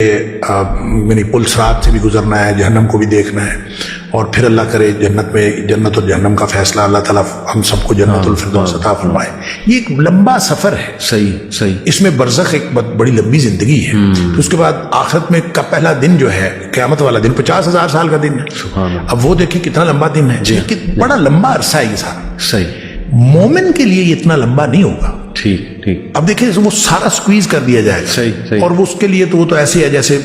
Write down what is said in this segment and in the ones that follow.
یعنی پل صراط سے بھی گزرنا ہے، جہنم کو بھی دیکھنا ہے، اور پھر اللہ کرے جنت اور جہنم کا فیصلہ، اللہ تعالیٰ ہم سب کو جنت الفردوس عطا فرمائے۔ یہ ایک لمبا سفر ہے، صحیح۔ اس میں برزخ ایک بڑی لمبی زندگی ہے۔ تو اس کے بعد آخرت میں کا پہلا دن جو ہے قیامت والا دن 50,000 سال کا دن ہے۔ سبحان اللہ۔ اب وہ دیکھیں کتنا لمبا دن ہے، لیکن بڑا لمبا عرصہ ہے یہ سارا۔ صحیح۔ مومن کے لیے یہ اتنا لمبا نہیں ہوگا۔ ٹھیک۔ اب دیکھیں وہ سارا سکویز کر دیا جائے گا، صحیح۔ اور وہ اس کے لیے تو وہ تو ایسے ہے جیسے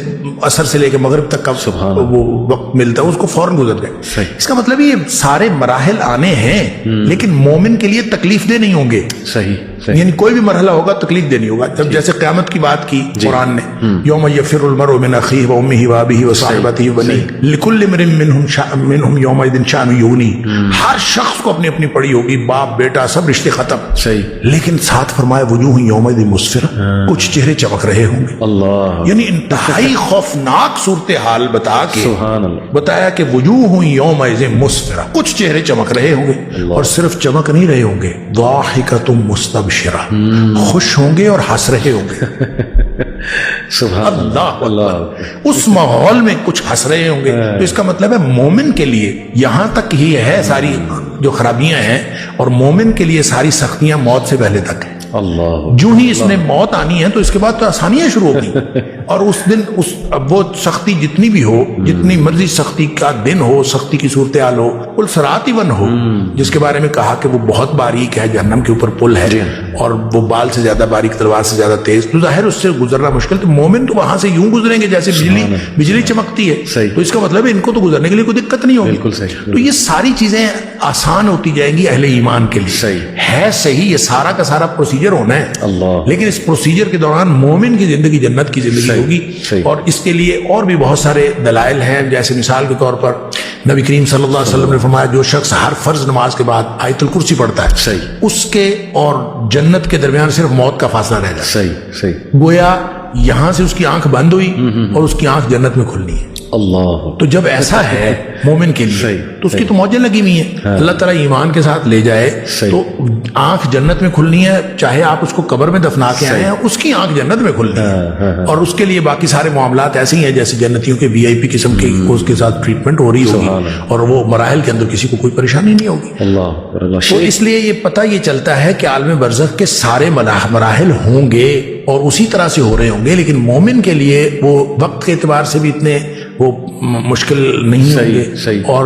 عصر سے لے کے مغرب تک کا وہ وقت ملتا ہے، اس کو فوراً گزر جائے۔ اس کا مطلب یہ سارے مراحل آنے ہیں، لیکن مومن کے لیے تکلیف دہ نہیں ہوں گے۔ صحیح۔ یعنی کوئی بھی مرحلہ ہوگا تکلیف دہ نہیں ہوگا۔ جب جیسے قیامت کی بات کی قرآن نے، یوم یفر المرء من اخیہ وامہ وابیہ وصاحبتہ وبنیہ لکل امرئ منہم یومئذ شأن یغنیہ۔ ہر شخص کو اپنی اپنی پڑی ہوگی، باپ بیٹا سب رشتے ختم۔ صحیح۔ لیکن ساتھ فرمایا وجوہ یومئذ مسفرہ، کچھ چہرے چمک رہے ہوں گے۔ اللہ، یعنی انتہائی خوفناک صورتحال بتا کے سبحان اللہ، بتایا کہ وجوہ یومئذ مسفرہ، کچھ چہرے چمک رہے ہوں گے، اور صرف چمک نہیں رہے ہوں گے، ضاحکۃ مستبشرہ، خوش ہوں گے اور ہنس رہے ہوں گے۔ سبحان اللہ، اس ماحول میں کچھ ہنس رہے ہوں گے۔ تو اس کا مطلب ہے مومن کے لیے یہاں تک ہی ہے ساری جو خرابیاں ہیں، اور مومن کے لیے ساری سختیاں موت سے پہلے تک ہیں۔ اللہ، جو ہی اس نے موت آنی ہے تو اس کے بعد تو آسانیاں شروع ہوگی، اور اس دن اب وہ سختی جتنی بھی ہو، جتنی مرضی سختی کا دن ہو، سختی کی صورتحال ہو، پل صراط ایون ہو، جس کے بارے میں کہا کہ وہ بہت باریک ہے، جہنم کے اوپر پل ہے، اور وہ بال سے زیادہ باریک، تلوار سے زیادہ تیز، تو ظاہر اس سے گزرنا مشکل۔ تو مومن تو وہاں سے یوں گزریں گے جیسے بجلی چمکتی ہے، تو اس کا مطلب ہے ان کو تو گزرنے کے لیے کوئی دقت نہیں ہوگی۔ بالکل صحیح۔ تو یہ ساری چیزیں آسان ہوتی جائیں گی اہل ایمان کے لیے۔ ہے صحیح، یہ سارا کا سارا پروسیجر ہونا ہے، لیکن اس پروسیجر کے دوران مومن کی زندگی جنت کی زندگی ہوگی۔ اور اس کے لیے اور بھی بہت سارے دلائل ہیں، جیسے مثال کے طور پر نبی کریم صلی اللہ علیہ وسلم نے فرمایا جو شخص ہر فرض نماز کے بعد آیت الکرسی پڑھتا ہے، اس کے اور جنت کے درمیان صرف موت کا فاصلہ رہ جاتا ہے۔ صحیح۔ گویا یہاں سے اس کی آنکھ بند ہوئی اور اس کی آنکھ جنت میں کھلنی ہے۔ اللہ، تو جب ایسا ہے مومن کے لیے تو اس کی تو موجیں لگی ہوئی ہیں، اللہ تعالیٰ ایمان کے ساتھ لے جائے تو آنکھ جنت میں کھلنی ہے، چاہے آپ اس کو قبر میں دفنا کے آئے ہیں، اس کی آنکھ جنت میں کھلنی ہے، اور اس کے لیے باقی سارے معاملات ایسے ہی ہیں جیسے جنتیوں کے VIP قسم کی اس کے ساتھ ٹریٹمنٹ ہو رہی ہوگی، اور وہ مراحل کے اندر کسی کو کوئی پریشانی نہیں ہوگی۔ اللہ، تو اس لیے یہ پتہ یہ چلتا ہے کہ عالم برزخ کے سارے مراحل ہوں گے اور اسی طرح سے ہو رہے ہوں گے، لیکن مومن کے لیے وہ وقت کے اعتبار سے بھی اتنے وہ مشکل نہیں ہوں گے، اور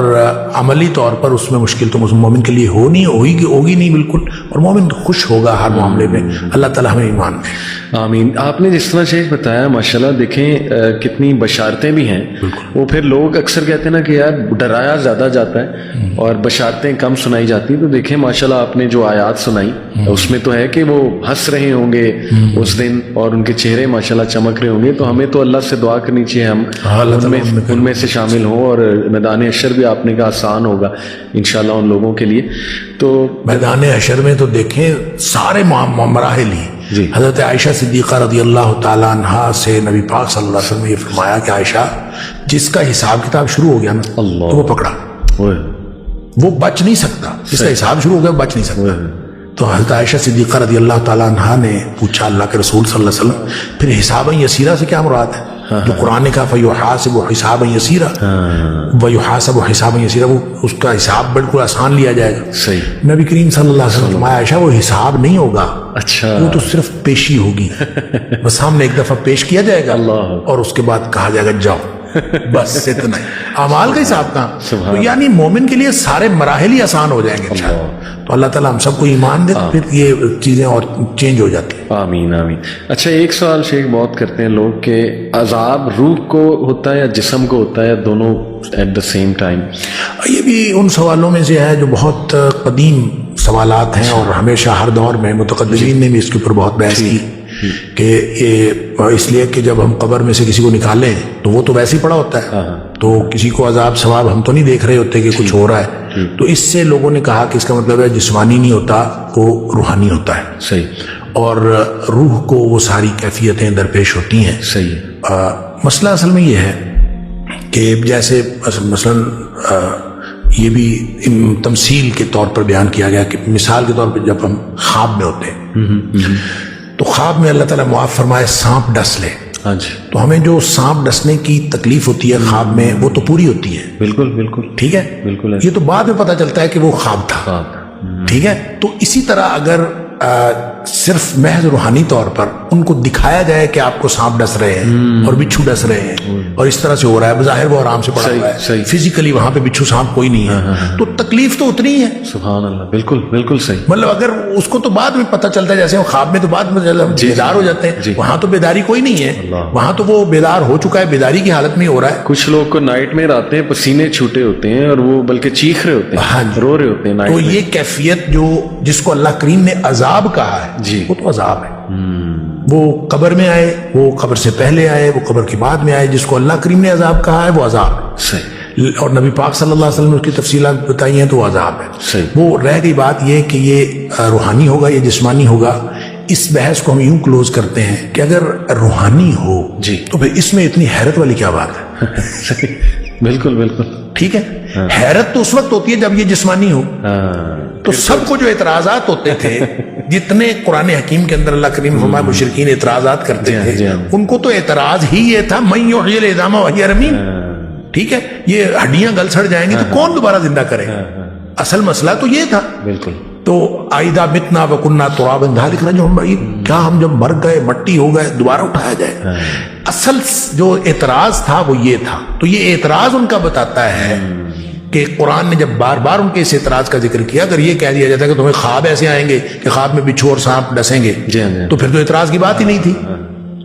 عملی طور پر اس میں مشکل تو مومن کے لیے ہوگی نہیں بالکل، اور مومن خوش ہوگا ہر معاملے میں۔ اللہ تعالیٰ ہمیں ایمان دے، آمین۔ آپ نے جس طرح شیخ بتایا ماشاءاللہ، دیکھیں کتنی بشارتیں بھی ہیں۔ وہ پھر لوگ اکثر کہتے ہیں نا کہ یار ڈرایا زیادہ جاتا ہے اور بشارتیں کم سنائی جاتی، تو دیکھیں ماشاءاللہ آپ نے جو آیات سنائی اس میں تو ہے کہ وہ ہنس رہے ہوں گے اس دن، اور ان کے چہرے ماشاءاللہ چمک رہے ہوں گے۔ تو ہمیں تو اللہ سے دعا کرنی چاہیے ہم ان میں سے شامل ہوں، اور میدان حشر بھی آپ نے کہا آسان ہوگا انشاءاللہ ان لوگوں کے لیے۔ تو میدان حشر میں تو دیکھیں سارے مراحل ہی، حضرت عائشہ صدیقہ رضی اللہ تعالیٰ عنہا سے نبی پاک صلی اللہ علیہ وسلم نے یہ فرمایا کہ عائشہ جس کا حساب کتاب شروع ہو گیا نا تو وہ پکڑا، وہ بچ نہیں سکتا، جس کا حساب شروع ہو گیا وہ بچ نہیں سکتا۔ تو حضرت عائشہ صدیقہ رضی اللہ تعالیٰ عنہا نے پوچھا اللہ کے رسول صلی اللہ علیہ وسلم پھر حسابا یسیرا سے کیا مراد ہے؟ جو قرآن نے کہا فَيُحَاسِبُ حِسَابًا يَسِيرًا، وَيُحَاسَبُ حِسَابًا يَسِيرًا، وہ اس کا حساب بالکل آسان لیا جائے گا۔ نبی کریم صلی اللہ علیہ وسلم فرمایا عائشہ وہ حساب نہیں ہوگا، وہ تو صرف پیشی ہوگی، بس سامنے ایک دفعہ پیش کیا جائے گا اور اس کے بعد کہا جائے گا جاؤ، بس اتنا ہی، اعمال کا حساب کہاں۔ تو یعنی مومن کے لیے سارے مراحل ہی آسان ہو جائیں گے انشاءاللہ۔ تو اللہ تعالیٰ ہم سب کو ایمان دے، پھر یہ چیزیں اور چینج ہو جاتی ہیں۔ آمین آمین۔ اچھا ایک سوال شیخ بہت کرتے ہیں لوگ کہ عذاب روح کو ہوتا ہے یا جسم کو ہوتا ہے یا دونوں ایٹ دا سیم ٹائم؟ یہ بھی ان سوالوں میں سے ہے جو بہت قدیم سوالات ہیں، اور ہمیشہ ہر دور میں متقدمین نے بھی اس کے اوپر بہت بحث کی کہ یہ اس لیے کہ جب ہم قبر میں سے کسی کو نکالیں تو وہ تو ویسے ہی پڑا ہوتا ہے، تو کسی کو عذاب ثواب ہم تو نہیں دیکھ رہے ہوتے کہ کچھ ہو رہا ہے، تو اس سے لوگوں نے کہا کہ اس کا مطلب ہے جسمانی نہیں ہوتا، وہ روحانی ہوتا ہے، اور روح کو وہ ساری کیفیتیں درپیش ہوتی ہیں۔ مسئلہ اصل میں یہ ہے کہ جیسے مثلا یہ بھی تمثیل کے طور پر بیان کیا گیا کہ مثال کے طور پر جب ہم خواب میں ہوتے ہیں تو خواب میں اللہ تعالیٰ معاف فرمائے سانپ ڈس لے، ہاں جی تو ہمیں جو سانپ ڈسنے کی تکلیف ہوتی ہے خواب میں وہ تو پوری ہوتی ہے، بالکل بالکل ٹھیک ہے، بالکل یہ تو بعد میں پتہ چلتا ہے کہ وہ خواب تھا، ٹھیک ہے. تو اسی طرح اگر صرف محض روحانی طور پر ان کو دکھایا جائے کہ آپ کو سانپ ڈس رہے ہیں اور بچھو ڈس رہے ہیں اور اس طرح سے ہو رہا ہے، بظاہر وہ آرام سے پڑا ہوا ہے، فزیکلی وہاں پہ بچھو سانپ کوئی نہیں ہے، تو تکلیف تو اتنی ہی ہے. سبحان اللہ، بالکل بالکل صحیح. مطلب اگر اس کو تو بعد میں پتہ چلتا ہے، جیسے وہ خواب میں تو بعد میں بیدار ہو جاتے ہیں، وہاں تو بیداری کوئی نہیں ہے، وہاں تو وہ بیدار ہو چکا ہے، بیداری کی حالت میں ہو رہا ہے. کچھ لوگ کو نائٹ میں آتے ہیں پسینے چھوٹے ہوتے ہیں اور وہ بلکہ چیخ رہے ہوتے ہیں، رو رہے ہوتے ہیں نائٹ تو میں. یہ کیفیت جو جس کو اللہ کریم نے عذاب کہا ہے وہ تو عذاب ہے. وہ قبر میں آئے، وہ قبر سے پہلے آئے، وہ قبر کے بعد میں آئے، جس کو اللہ کریم نے عذاب کہا ہے وہ عذاب ہے. صحیح. اور نبی پاک صلی اللہ علیہ وسلم نے اس کی تفصیلات بتائی ہیں تو وہ عذاب ہے. صحیح. وہ رہ گئی بات یہ کہ یہ روحانی ہوگا یا جسمانی ہوگا. اس بحث کو ہم یوں کلوز کرتے ہیں کہ اگر روحانی ہو جی تو پھر اس میں اتنی حیرت والی کیا بات ہے؟ بالکل بالکل ٹھیک ہے. حیرت تو اس وقت ہوتی ہے جب یہ جسمانی ہو. تو سب کو جو اعتراضات ہوتے تھے، جتنے قرآن حکیم کے اندر اللہ کریم فرمائے مشرکین اعتراضات کرتے تھے، ان کو تو اعتراض ہی یہ تھا من یحیی العظام وہی رمیم. ٹھیک ہے، یہ ہڈیاں گل سڑ جائیں گی تو کون دوبارہ زندہ کرے؟ اصل مسئلہ تو یہ تھا. بالکل. تو آئدہ متنا وکننا ترابا ذالک رجعٌ بعید، کیا ہم جب مر گئے مٹی ہو گئے دوبارہ اٹھایا جائے؟ اصل جو اعتراض تھا وہ یہ تھا. تو یہ اعتراض ان کا بتاتا ہے کہ قرآن نے جب بار بار ان کے اس اعتراض کا ذکر کیا، اگر یہ کہہ دیا جاتا ہے کہ تمہیں خواب ایسے آئیں گے کہ خواب میں بچھو اور سانپ ڈسیں گے تو پھر تو اعتراض کی بات ہی نہیں تھی.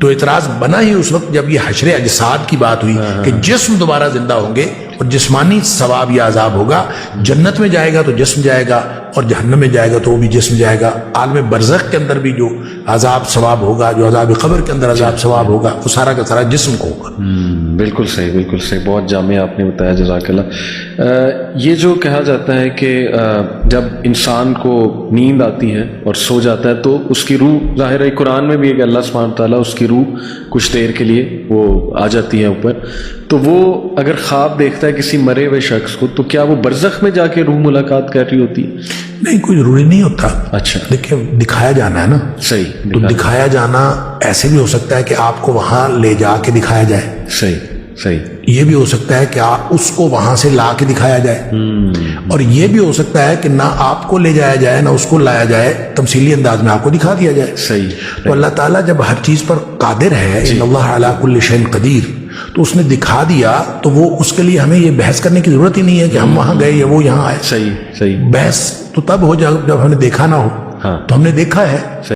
تو اعتراض بنا ہی اس وقت جب یہ حشر اجساد کی بات ہوئی کہ جسم دوبارہ زندہ ہوں گے اور جسمانی ثواب یا عذاب ہوگا. جنت میں جائے گا تو جسم جائے گا اور جہنم میں جائے گا تو وہ بھی جسم جائے گا. عالم برزخ کے اندر بھی جو عذاب ثواب ہوگا، جو عذاب قبر کے اندر عذاب ثواب ہوگا، وہ سارا کا سارا جسم کو ہوگا. بالکل صحیح، بالکل صحیح. بہت جامع آپ نے بتایا، جزاک اللہ. یہ جو کہا جاتا ہے کہ جب انسان کو نیند آتی ہے اور سو جاتا ہے تو اس کی روح، ظاہر ہے قرآن میں بھی ہے کہ اللہ سبحانہ تعالیٰ اس کی روح کچھ دیر کے لیے وہ آ جاتی ہے اوپر. تو وہ اگر خواب دیکھتا ہے کسی مرے ہوئے شخص کو تو کیا وہ برزخ میں جا کے روح ملاقات کر رہی ہوتی ہے؟ نہیں، کوئی ضروری نہیں ہوتا. اچھا. دیکھیں، دکھایا جانا ہے نا. صحیح. تو دکھایا جانا ایسے بھی ہو سکتا ہے کہ آپ کو وہاں لے جا کے دکھایا جائے. صحیح صحیح. یہ بھی ہو سکتا ہے کہ آپ اس کو وہاں سے لا کے دکھایا جائے. اور یہ بھی ہو سکتا ہے کہ نہ آپ کو لے جایا جائے نہ اس کو لایا جائے، تمثیلی انداز میں آپ کو دکھا دیا جائے. صحیح. تو اللہ تعالیٰ جب ہر چیز پر قادر ہے، ان اللہ علی کل شیء قدیر، تو اس نے دکھا دیا تو وہ اس کے لیے ہمیں یہ بحث کرنے کی ضرورت ہی نہیں ہے کہ ہم وہاں گئے یا وہ یہاں آئے. صحیح صحیح. بحث تو تب ہو جب ہم نے دیکھا نہ ہو. تو ہم نے دیکھا ہے.